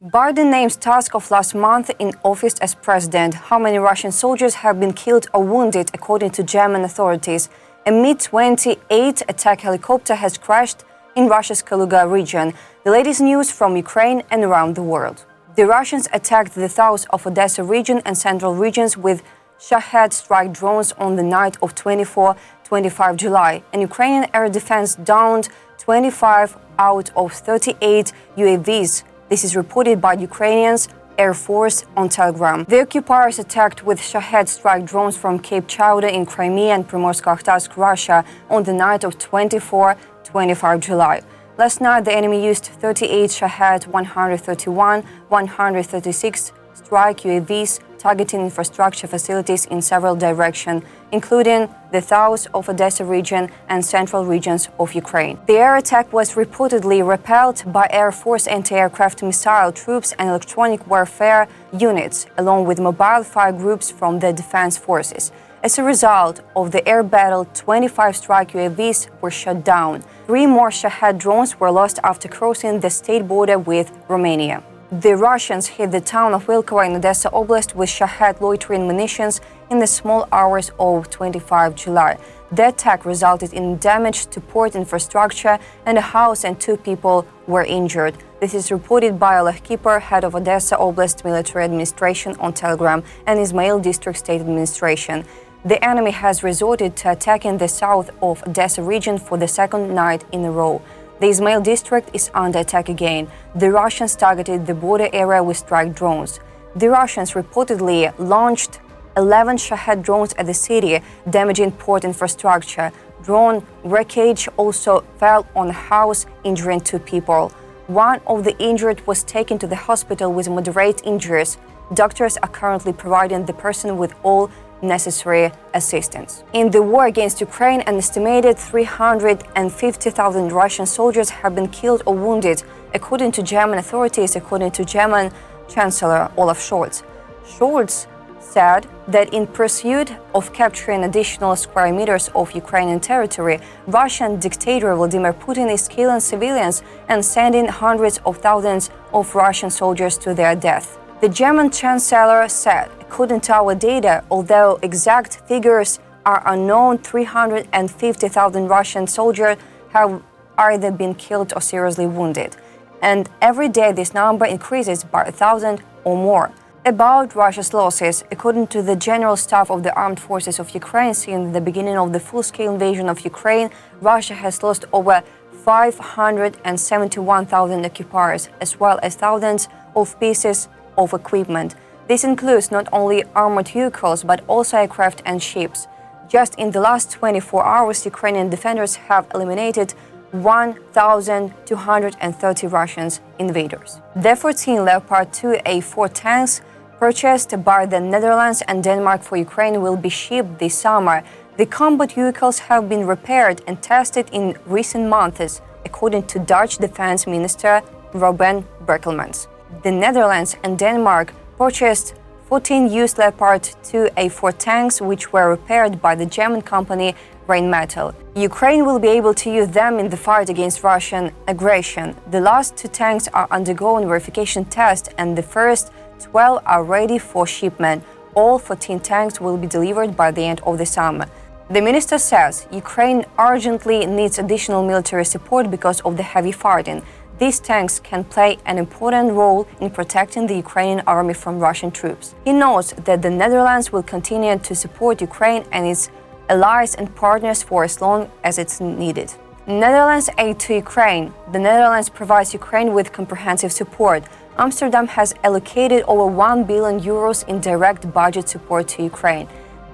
Biden names task of last month in office as president. How many Russian soldiers have been killed or wounded, according to German authorities? A Mi-28 attack helicopter has crashed in Russia's Kaluga region. The latest news from Ukraine and around the world. The Russians attacked the south of Odessa region and central regions with Shahed strike drones on the night of 24-25 July. And Ukrainian air defense downed 25 out of 38 UAVs. This is reported by Ukrainians Air Force on Telegram. The occupiers attacked with Shahed strike drones from Cape Chowder in Crimea and Primorsko-Akhtarsk, Russia on the night of 24-25 July. Last night, the enemy used 38 Shahed 131, 136 strike UAVs targeting infrastructure facilities in several directions, including the south of Odessa region and central regions of Ukraine. The air attack was reportedly repelled by Air Force anti-aircraft missile troops and electronic warfare units, along with mobile fire groups from the defense forces. As a result of the air battle, 25 strike UAVs were shot down. 3 more Shahed drones were lost after crossing the state border with Romania. The Russians hit the town of Vilkovo in Odessa Oblast with Shahed loitering munitions in the small hours of 25 July. The attack resulted in damage to port infrastructure and a house, and 2 people were injured. This is reported by Oleg Kiper, head of Odessa Oblast Military Administration on Telegram, and Izmail District State Administration. The enemy has resorted to attacking the south of Odessa region for the second night in a row. The Izmail district is under attack again. The Russians targeted the border area with strike drones. The Russians reportedly launched 11 Shahed drones at the city, damaging port infrastructure. Drone wreckage also fell on a house, injuring 2 people. One of the injured was taken to the hospital with moderate injuries. Doctors are currently providing the person with all necessary assistance. In the war against Ukraine, an estimated 350,000 Russian soldiers have been killed or wounded, according to German authorities, according to German Chancellor Olaf Scholz. Scholz said that in pursuit of capturing additional square meters of Ukrainian territory, Russian dictator Vladimir Putin is killing civilians and sending hundreds of thousands of Russian soldiers to their death. The German Chancellor said, according to our data, although exact figures are unknown, 350,000 Russian soldiers have either been killed or seriously wounded. And every day this number increases by 1,000 or more. About Russia's losses, according to the General Staff of the Armed Forces of Ukraine, since the beginning of the full-scale invasion of Ukraine, Russia has lost over 571,000 occupiers, as well as thousands of pieces of equipment. This includes not only armored vehicles, but also aircraft and ships. Just in the last 24 hours, Ukrainian defenders have eliminated 1,230 Russian invaders. The 14 Leopard 2A4 tanks purchased by the Netherlands and Denmark for Ukraine will be shipped this summer. The combat vehicles have been repaired and tested in recent months, according to Dutch Defense Minister Ruben Brekelmans. The Netherlands and Denmark purchased 14 used Leopard 2A4 tanks, which were repaired by the German company Rheinmetall. Ukraine will be able to use them in the fight against Russian aggression. The last 2 tanks are undergoing verification tests, and the first 12 are ready for shipment. All 14 tanks will be delivered by the end of the summer. The minister says Ukraine urgently needs additional military support because of the heavy fighting. These tanks can play an important role in protecting the Ukrainian army from Russian troops. He notes that the Netherlands will continue to support Ukraine and its allies and partners for as long as it's needed. Netherlands aid to Ukraine. The Netherlands provides Ukraine with comprehensive support. Amsterdam has allocated over 1 billion euros in direct budget support to Ukraine.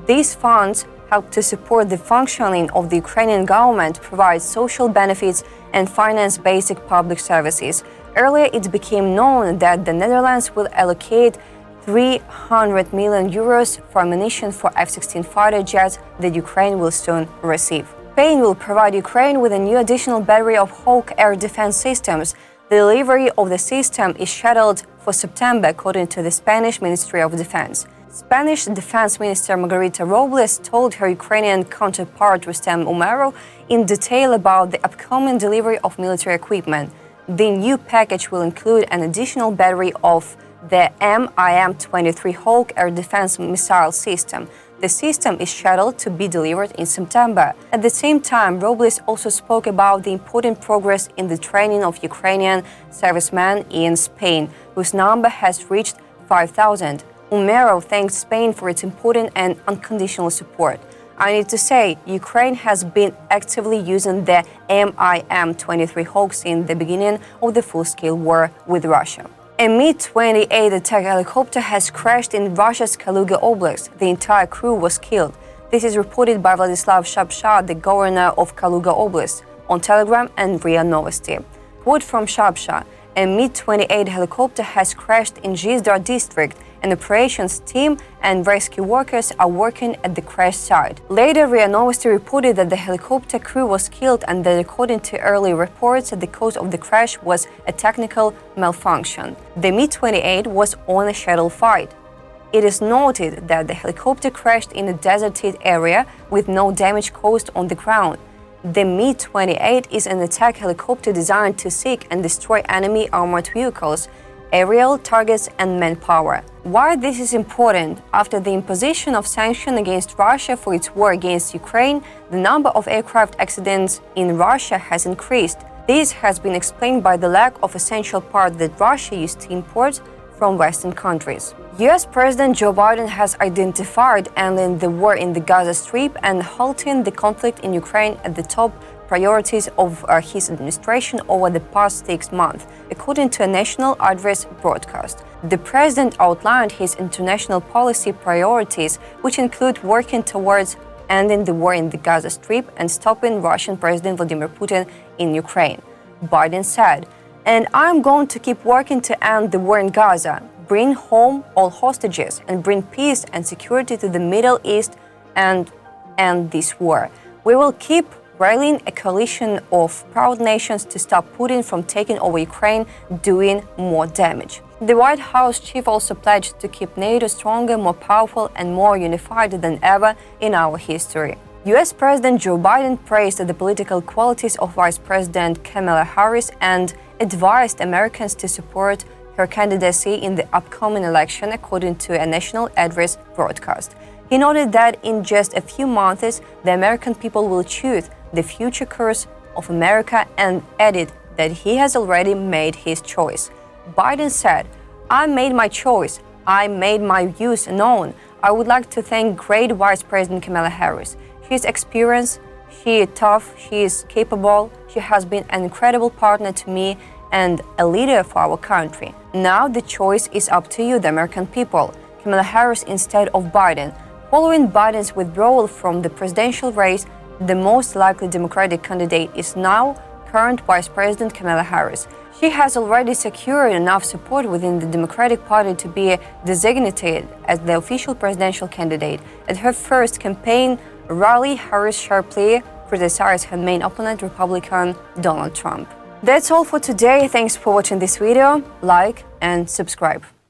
These funds help to support the functioning of the Ukrainian government, provide social benefits, and finance basic public services. Earlier, it became known that the Netherlands will allocate 300 million euros for ammunition for F-16 fighter jets that Ukraine will soon receive. Spain will provide Ukraine with a new additional battery of Hawk air defense systems. The delivery of the system is scheduled for September, according to the Spanish Ministry of Defense. Spanish Defense Minister Margarita Robles told her Ukrainian counterpart Rustem Umerov in detail about the upcoming delivery of military equipment. The new package will include an additional battery of the MIM-23 Hawk air defense missile system. The system is scheduled to be delivered in September. At the same time, Robles also spoke about the important progress in the training of Ukrainian servicemen in Spain, whose number has reached 5,000. Umerov thanked Spain for its important and unconditional support. I need to say, Ukraine has been actively using the MIM-23 Hawk since the beginning of the full-scale war with Russia. A Mi-28 attack helicopter has crashed in Russia's Kaluga Oblast. The entire crew was killed. This is reported by Vladislav Shapsha, the governor of Kaluga Oblast, on Telegram and RIA Novosti. Quote from Shapsha: a Mi-28 helicopter has crashed in Zhizdar district. An operations team and rescue workers are working at the crash site. Later, RIA Novosti reported that the helicopter crew was killed and that according to early reports, the cause of the crash was a technical malfunction. The Mi-28 was on a shuttle flight. It is noted that the helicopter crashed in a deserted area with no damage caused on the ground. The Mi-28 is an attack helicopter designed to seek and destroy enemy armored vehicles, aerial targets and manpower. Why this is important? After the imposition of sanctions against Russia for its war against Ukraine, the number of aircraft accidents in Russia has increased. This has been explained by the lack of essential parts that Russia used to import from Western countries. US President Joe Biden has identified ending the war in the Gaza Strip and halting the conflict in Ukraine at the top priorities of his administration over the past 6 months, according to a national address broadcast. The president outlined his international policy priorities, which include working towards ending the war in the Gaza Strip and stopping Russian President Vladimir Putin in Ukraine. Biden said, "And I'm going to keep working to end the war in Gaza, bring home all hostages, and bring peace and security to the Middle East and end this war. We will keep rallying a coalition of proud nations to stop Putin from taking over Ukraine, doing more damage." The White House chief also pledged to keep NATO stronger, more powerful, and more unified than ever in our history. US President Joe Biden praised the political qualities of Vice President Kamala Harris and advised Americans to support her candidacy in the upcoming election, according to a national address broadcast. He noted that in just a few months, the American people will choose the future course of America and added that he has already made his choice. Biden said, "I made my choice. I made my views known. I would like to thank great Vice President Kamala Harris. She is experienced, she is tough, she is capable, she has been an incredible partner to me and a leader for our country. Now the choice is up to you, the American people." Kamala Harris instead of Biden. Following Biden's withdrawal from the presidential race, the most likely Democratic candidate is now current Vice President Kamala Harris. She has already secured enough support within the Democratic Party to be designated as the official presidential candidate. At her first campaign rally, Harris sharply criticized her main opponent, Republican Donald Trump. That's all for today. Thanks for watching this video. Like and subscribe.